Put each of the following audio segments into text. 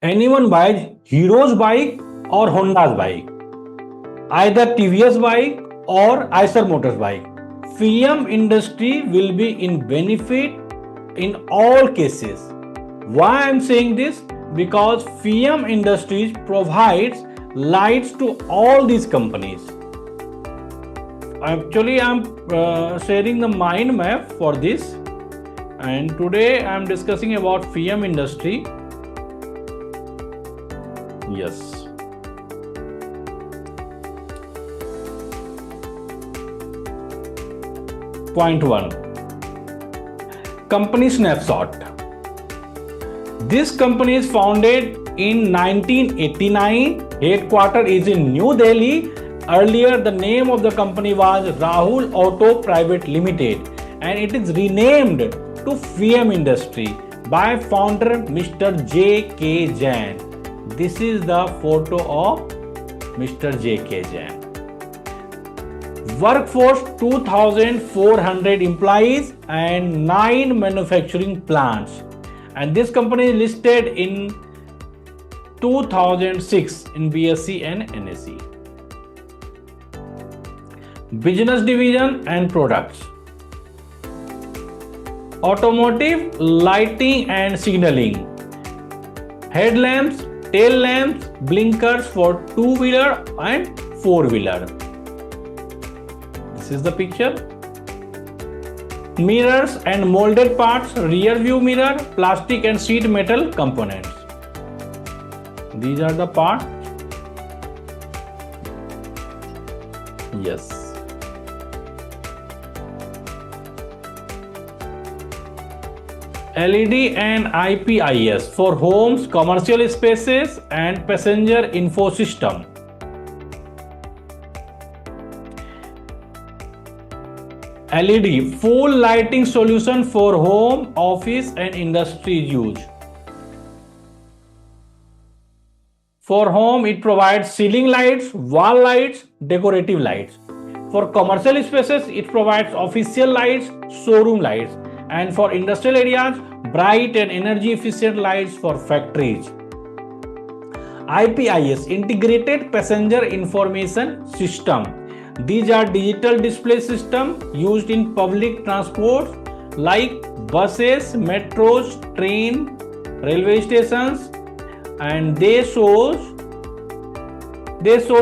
anyone buys Hero's bike or Honda's bike, either TVS bike or Eicher Motors bike, film industry will be in benefit in all cases. Why I'm saying this? Because film industries provides lights to all these companies. Actually, I'm sharing the mind map for this, and today I'm discussing about film industry. Yes. Point 1. Company snapshot. This company is founded in 1989. Headquarters is in New Delhi. Earlier, the name of the company was Rahul Auto Private Limited, and it is renamed to film industry by founder Mr. J.K. Jain. This is the photo of Mr. J.K. Jain. Workforce 2,400 employees and 9 manufacturing plants. And this company is listed in 2006 in BSE and NSE. Business division and products. Automotive, lighting and signaling. Headlamps, tail lamps, blinkers for 2-wheeler and 4-wheeler. This is the picture. Mirrors and molded parts, rear view mirror, plastic and sheet metal components. These are the parts. Yes. LED and IPIS for homes, commercial spaces and passenger info system. LED full lighting solution for home, office and industry use. For home, it provides ceiling lights, wall lights, decorative lights. For commercial spaces, it provides official lights, showroom lights. And for industrial areas, bright and energy efficient lights for factories. IPIS, Integrated Passenger Information System. These are digital display system used in public transport like buses, metros, train, railway stations, and they show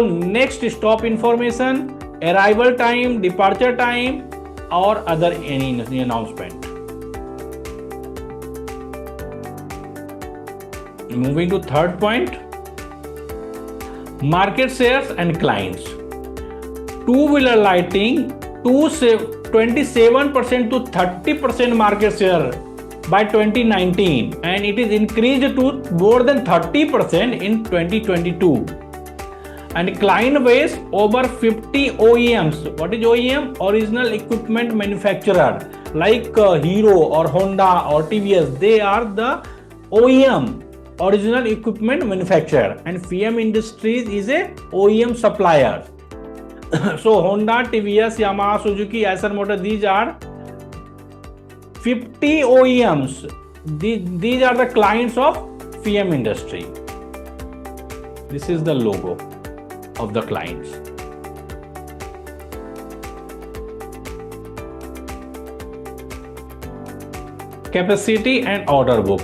next stop information, arrival time, departure time, or other any announcement. Moving to third point, market shares and clients. Two-wheeler lighting, 27% to 30% market share by 2019, and it is increased to more than 30% in 2022. And client base over 50 OEMs. What is OEM? Original equipment manufacturer, like Hero or Honda or TVS. They are the OEM, original equipment manufacturer, and film Industries is a OEM supplier. So Honda, TVS, Yamaha, Suzuki, Eicher Motors, these are 50 OEMs. These are the clients of film industry. This is the logo of the clients. Capacity and order book.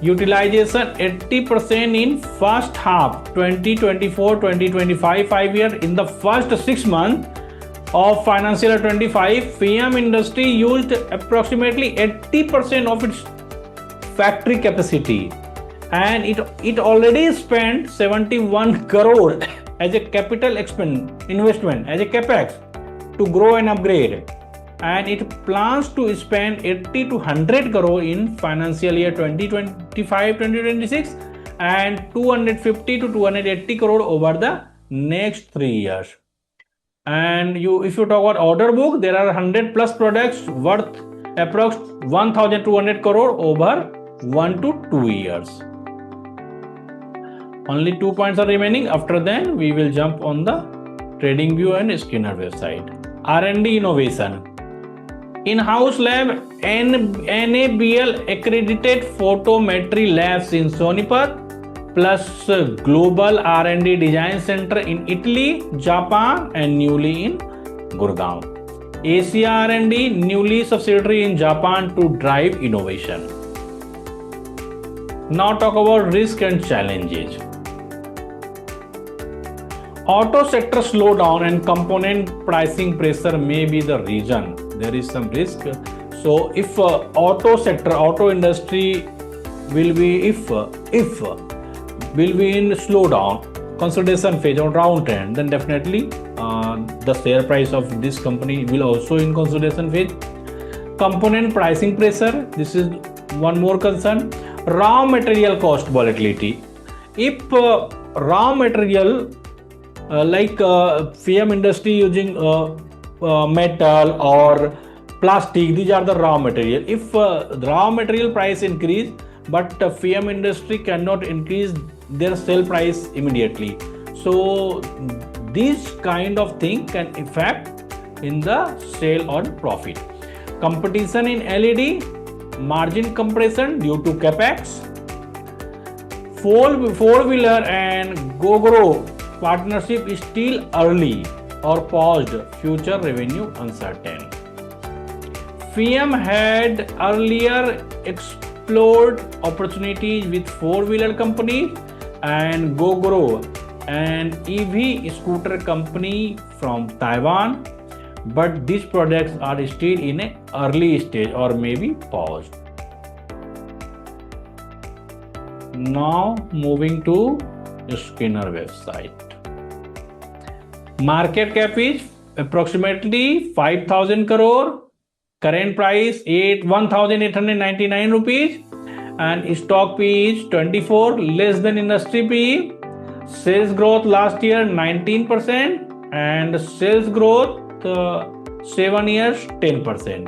Utilization 80% in first half 2024-2025 5-year. In the first 6 months of financial year 25, film industry used approximately 80% of its factory capacity, and it already spent 71 crore as a capital investment as a capex to grow and upgrade, and it plans to spend 80 to 100 crore in financial year 2025-2026 and 250 to 280 crore over the next 3 years. And if you talk about order book, there are 100 plus products worth approx 1200 crore over 1 to 2 years. Only 2 points are remaining. After then, we will jump on the TradingView and Skinner website. R&D innovation. in-house lab, NABL accredited photometry labs in Sonipat, plus global R&D design center in Italy, Japan, and newly in Gurgaon. Asia R&D newly subsidiary in Japan to drive innovation. Now talk about risk and challenges. Auto sector slowdown and component pricing pressure may be the reason. There is some risk. So if auto industry will be in slowdown, consolidation phase or downtrend, then definitely the share price of this company will also in consolidation phase. Component pricing pressure, this is one more concern. Raw material cost volatility. If raw material like film industry using metal or plastic, these are the raw material. If raw material price increase, but film industry cannot increase their sale price immediately, so this kind of thing can affect in the sale or profit. Competition in LED, margin compression due to capex. Four-wheeler and Gogoro partnership is still early or paused, future revenue uncertain. FIAM had earlier explored opportunities with four-wheeler companies and Gogoro, an EV scooter company from Taiwan, but these products are still in an early stage or maybe paused. Now moving to Skinner website. Market cap is approximately 5,000 crore. Current price 1,899 rupees, and stock PE is 24, less than industry PE. Sales growth last year 19%, and sales growth 7 years 10%.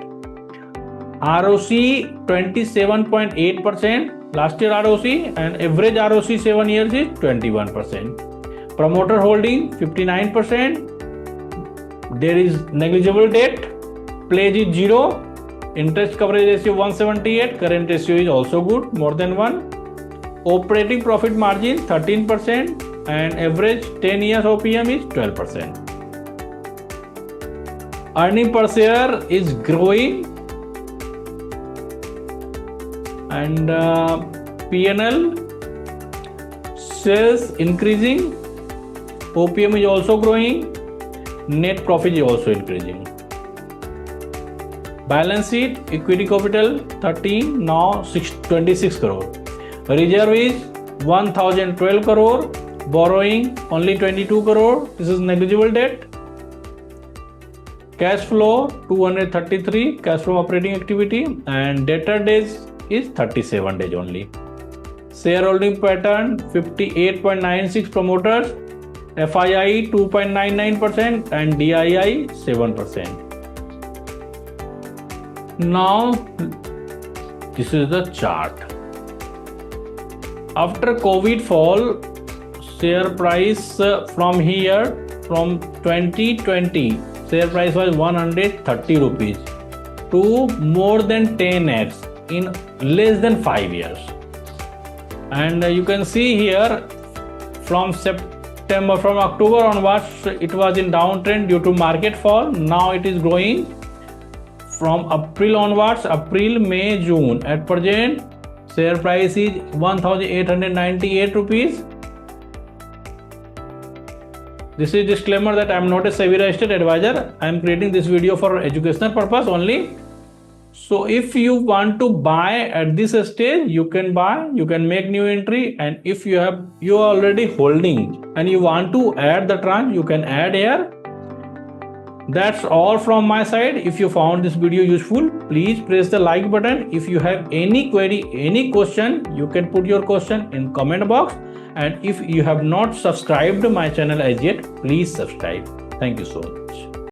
ROC 27.8%. Last year ROC, and average ROC 7 years is 21%. Promoter holding 59%. There is negligible debt. Pledge is 0. Interest coverage ratio 178. Current ratio is also good, more than 1. Operating profit margin 13%, and average 10 years OPM is 12%. Earning per share is growing, and P&L sales increasing, OPM is also growing, net profit is also increasing. Balance sheet, equity capital 13, now 26 crore. Reserve is 1,012 crore. Borrowing only 22 crore. This is negligible debt. Cash flow 233, cash from operating activity, and debtor days is 37 days only. Shareholding pattern 58.96 promoters, FII 2.99%, and DII 7%. Now this is the chart. After COVID fall, share price from here, from 2020, share price was 130 rupees to more than 10x in less than 5 years. And you can see here from October onwards, it was in downtrend due to market fall. Now it is growing. From April onwards, April, May, June, at present share price is 1,898 rupees. This is disclaimer that I am not a SEBI registered advisor. I am creating this video for educational purpose only. So if you want to buy at this stage, you can buy, you can make new entry, and if you are already holding and you want to add the tranche, you can add here. That's all from my side. If you found this video useful, please press the like button. If you have any query, any question, you can put your question in comment box. And if you have not subscribed to my channel as yet, please subscribe. Thank you so much.